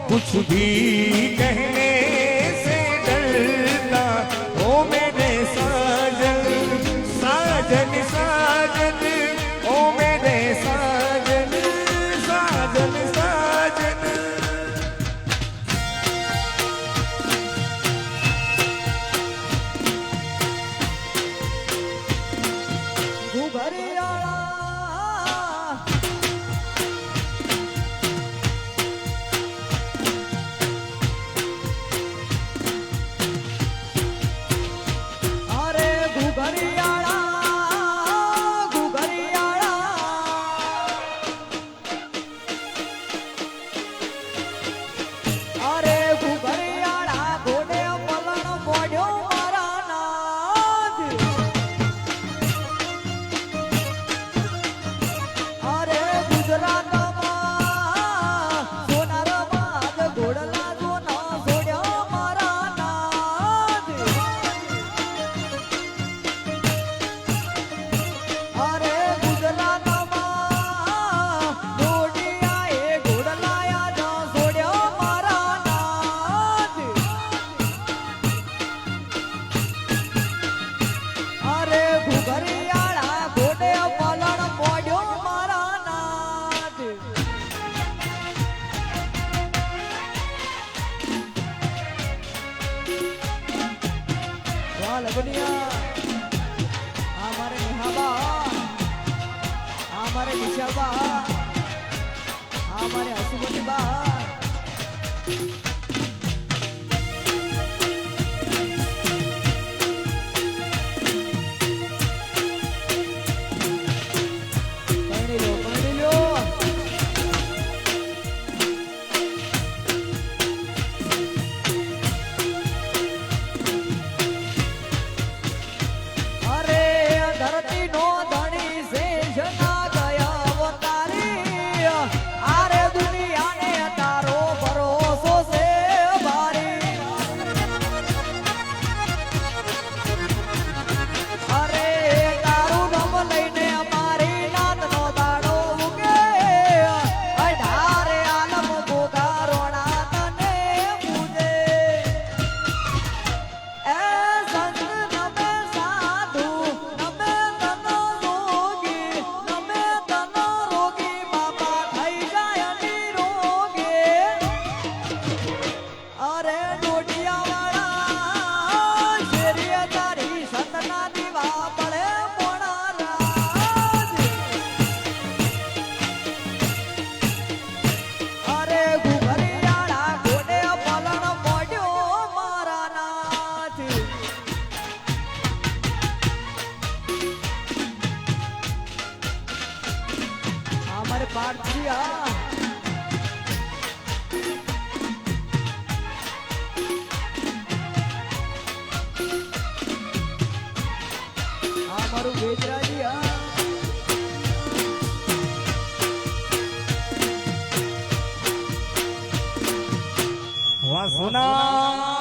कुछ भी कहने से डरता ओ मेरे साजन साजन साजन ओ मेरे साजन साजन साजन हमारे निहाबा हमारे निशाबा हमारे हसुमती बा આરે દુનિયાને તારો ભરોસો છે પાર્થિયા આ મારું બેજરાજી હા વાહ સોના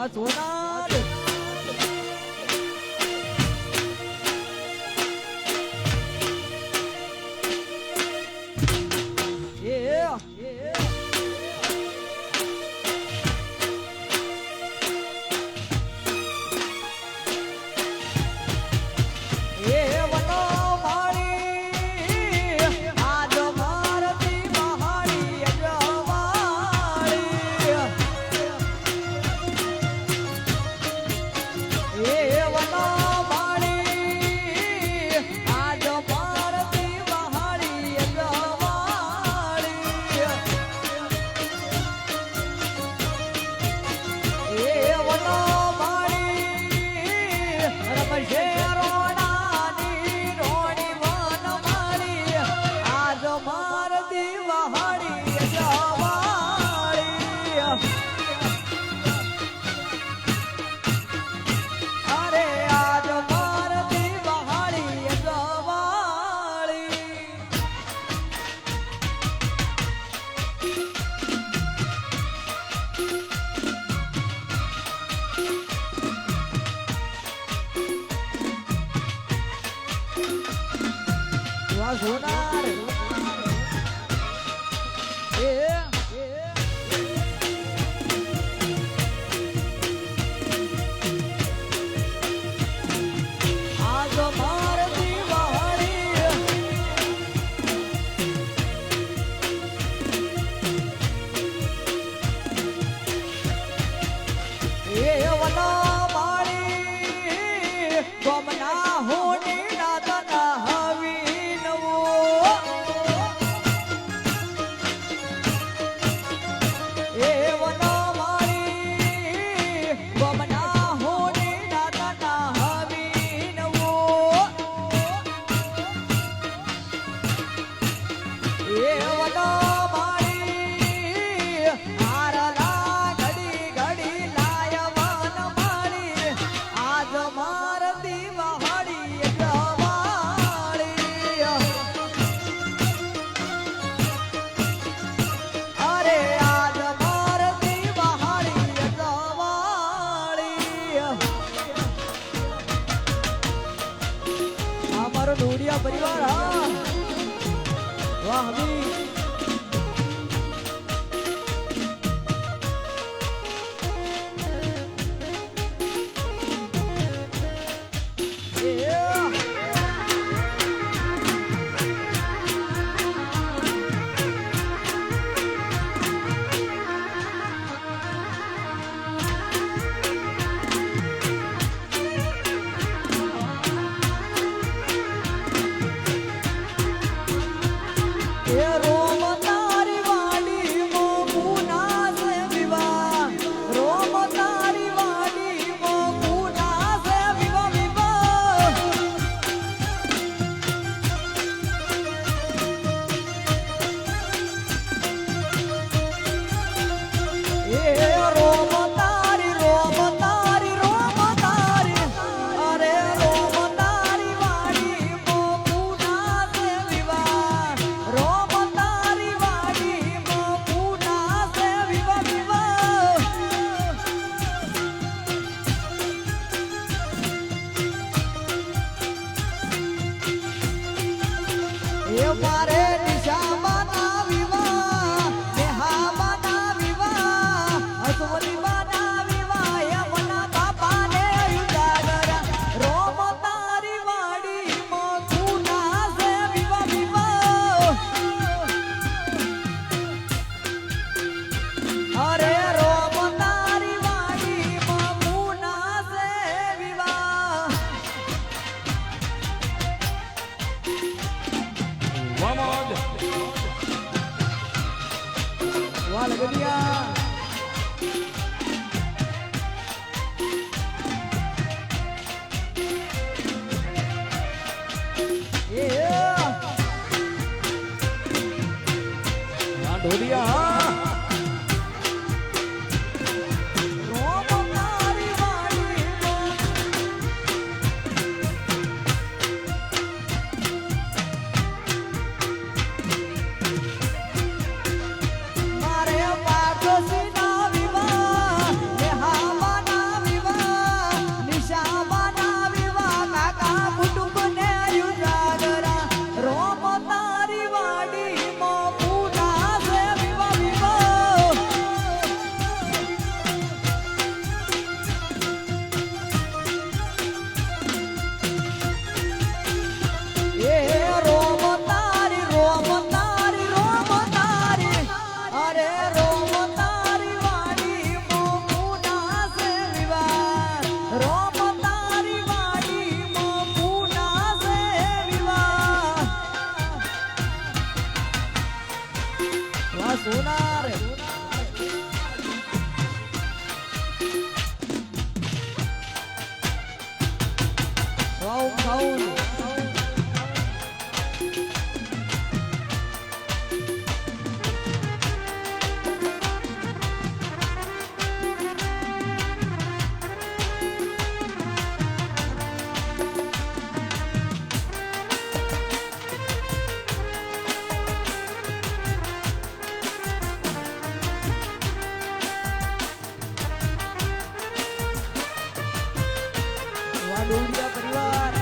સોનાર સોનાર આજ ભારતી વહારી વમના હોની દાદા હવી નવો એ વના મારી વમના હોની દાદા હવી નવો એ વના મારી આરલા ઘડી ઘડી લાયવન મારી આજ માર દીવાળી જવાળી અરે આજ માર દીવાળી જવાળી આ મારો ડોડિયા પરિવાર હા વાહ વી એ રોમ તારી વાડી મો પુના સે વિવાહ રોમ તારી વાડી મો પુના સે વિવાહ વિવાહ એ રોમ તારી અરે રોમ તારી વાડી મો પુના સે વિવાહ રોમ તારી વાડી મો પુના સે વિવાહ વિવાહ એ મારે નિશામાના વિવાહ નેહામાના વિવાહ અસવલીમાના વિવાહ યમના બાપાને ઉજાગરા રોમ તારી વાડી મો પુના સે વિવાહ વિવાહ અરે રોમ તારી વાડી મો પુના સે વિવાહ વમોદ વાહ લગડિયા એ આ ઢોલિયા રોમ તારી વાડી મો મારે પાડોશીના વિવાહ નેહામાના વિવાહ નિશામાના વિવાહ કાકા કુટુંબને ઉજાગરા રોમ તારી વાડી મો પુના સે વિવાહ વિવાહ એ રોમ તારી અરે રોમ તારી વાડી મો પુના સે વિવાહ રોમ તારી વાડી મો પુના સે વિવાહ વાહ સોનાર વાવ ખાઉન વાહ ડોડિયા પરિવાર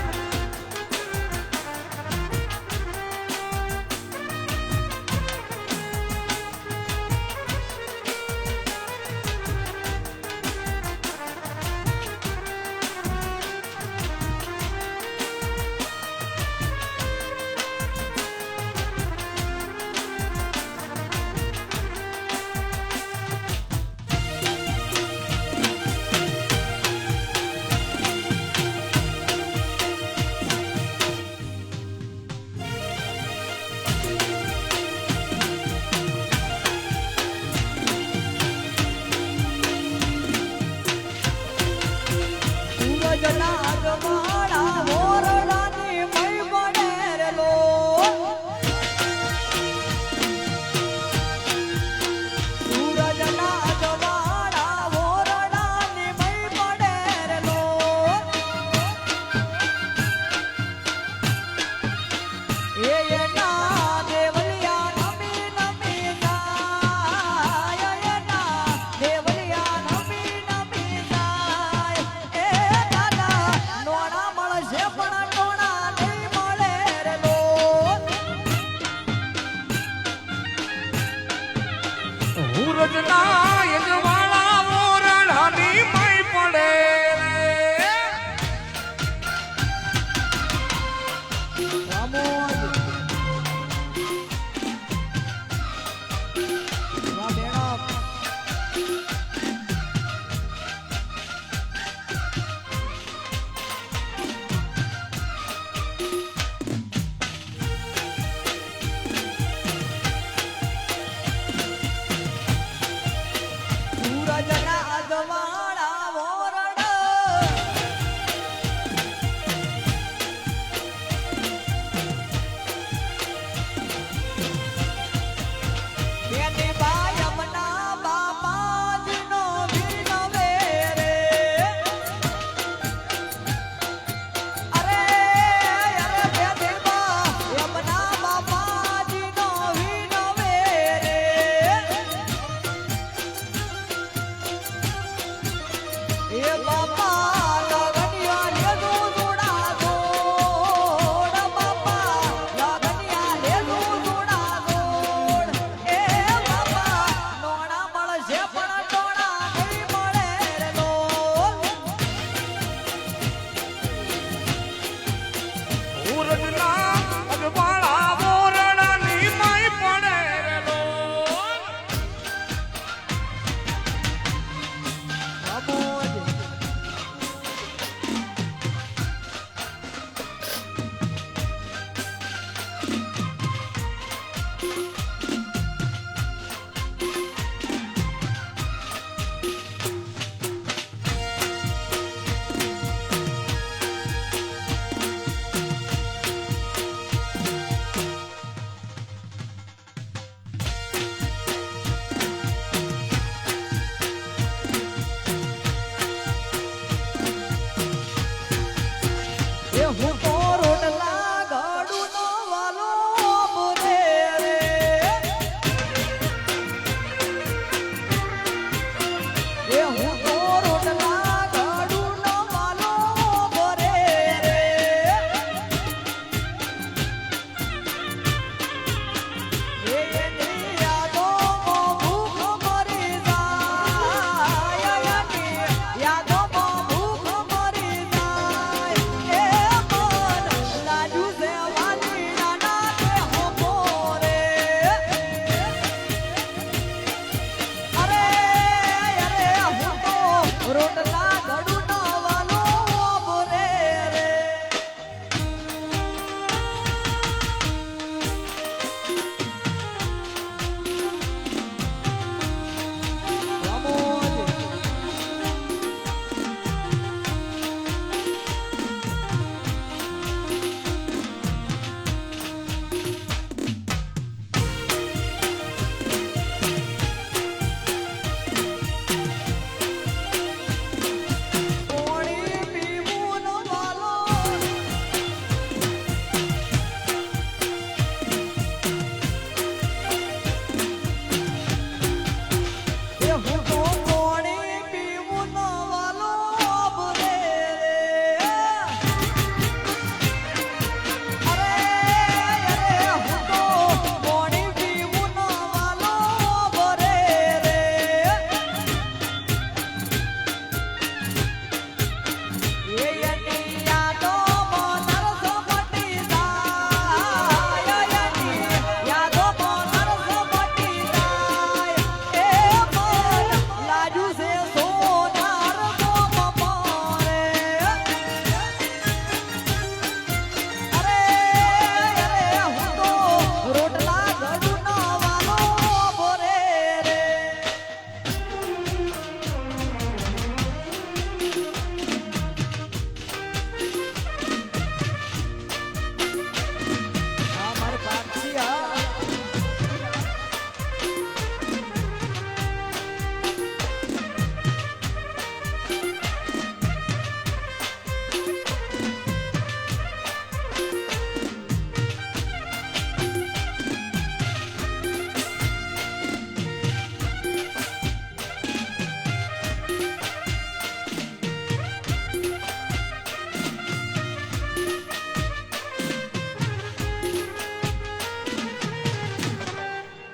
મળશે પણ ટોણા નહીં મળે રે લોટ. હુરજના યજવાળા મોરડાની માઈ પડે રામોદ. વાહ બેડા.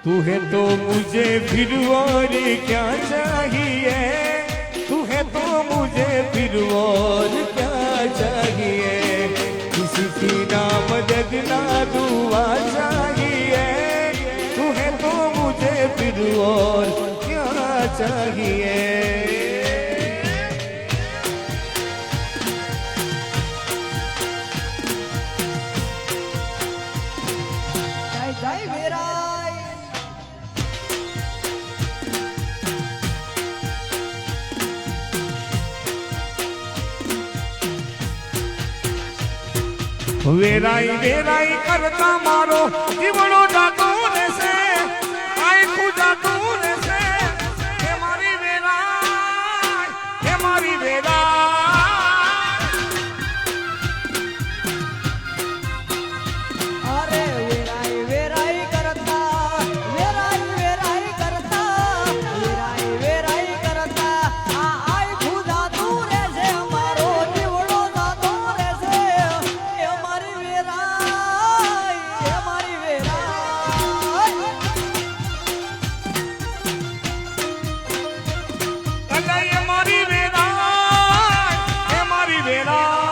तू है तो मुझे फिर और क्या चाहिए, तू है तो मुझे फिर और क्या चाहिए, किसी की ना मदद ना दुआ चाहिए, तू है तो मुझे फिर और क्या चाहिए। જય જય વેરાય વેરાઈ વેરાઈ કરતા મારો જીવડો જાતો રહેશે, આખું જાતું રહેશે, હે મારી વેરાઈ, હે મારી વેરાઈ. અરે વેરાય વેરાય કરતા વેરાય વેરાય કરતા વેરાય વેરાય કરતા આ આય ખુદાતું રહેશે, મારો જીવડો જાતો રહેશે, એ મારી વેરાય, એ મારી વેરાય. અલા એ મારી વેરાઈ, હે મારી વેરાઈ.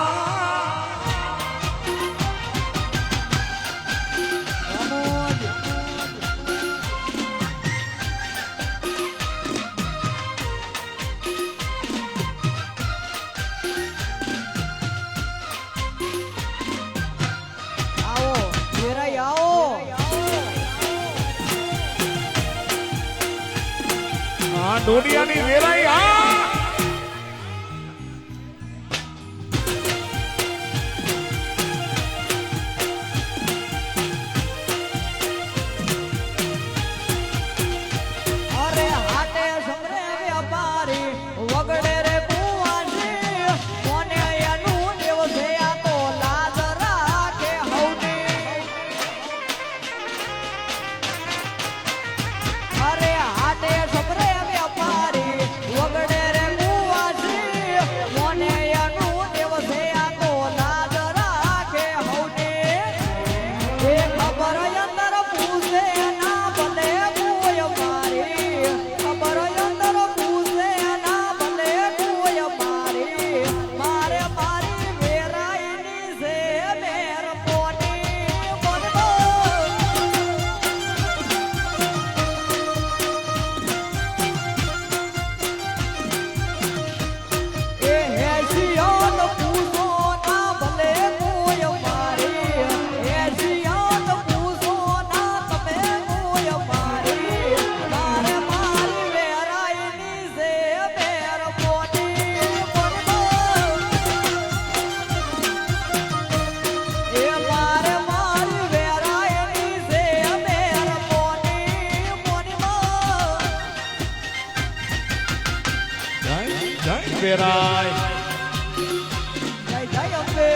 આવો વેરાય આવો. આ ડોડિયાની વેરાઈ આ અરે હાટે સમરે વ્યાપારી વગડે રે ભુવાજી, કોને એનું દિવસે આ તો લાજ રાખે હવની. અરે હાટે સમરે વ્યાપારી વગડે રે ભુવાજી, કોને એનું દિવસે આ તો લાજ રાખે હવની. એ ખબર અંદર પૂછે ના ભલે કોઈ મારી, ખબર અંદર પૂછે ના ભલે કોઈ મારી, મારે મારી વેરાઈની છે મેર પોની બનવો. એ હેસિયાત પૂછો ના ભલે કોઈ મારી, હેસિયાત પૂછો ના તમે કોઈ મારી, મારે મારી વેરાઈની છે મેર પોની બનવો. એ મારે મારી વેરાઈની છે મેર પોની બનવો. જય જય વેરાઈ. જય જય અંબે.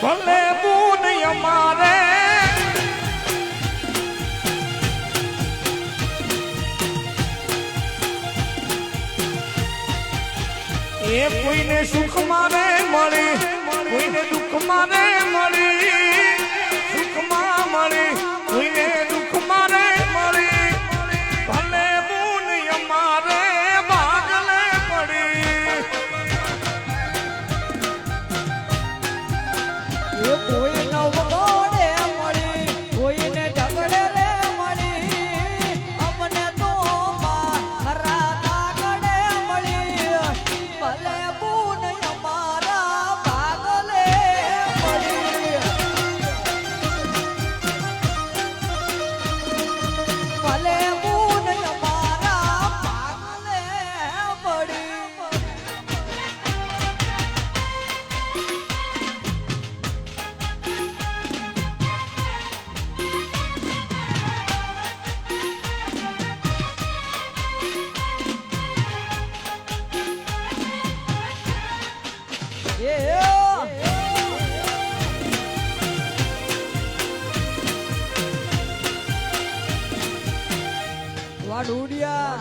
ભલે બુન અમારે એ કોઈને સુખ મારે મળી, કોઈને દુઃખ મારે મળી, સુખમાં મળી, કોઈને દુઃખ મારે મળી, ભલે બુન અમારે ભાગલે પડી. એ કોઈ નવગોડે મળી, કોઈને ઝગડે રે મળી, અમને તો મારા કાગડે મળી, ભલે બુન અમારા ભાગલે મળી. ભલે બુન અમારા ભાગલે મળી. વાડુડિયા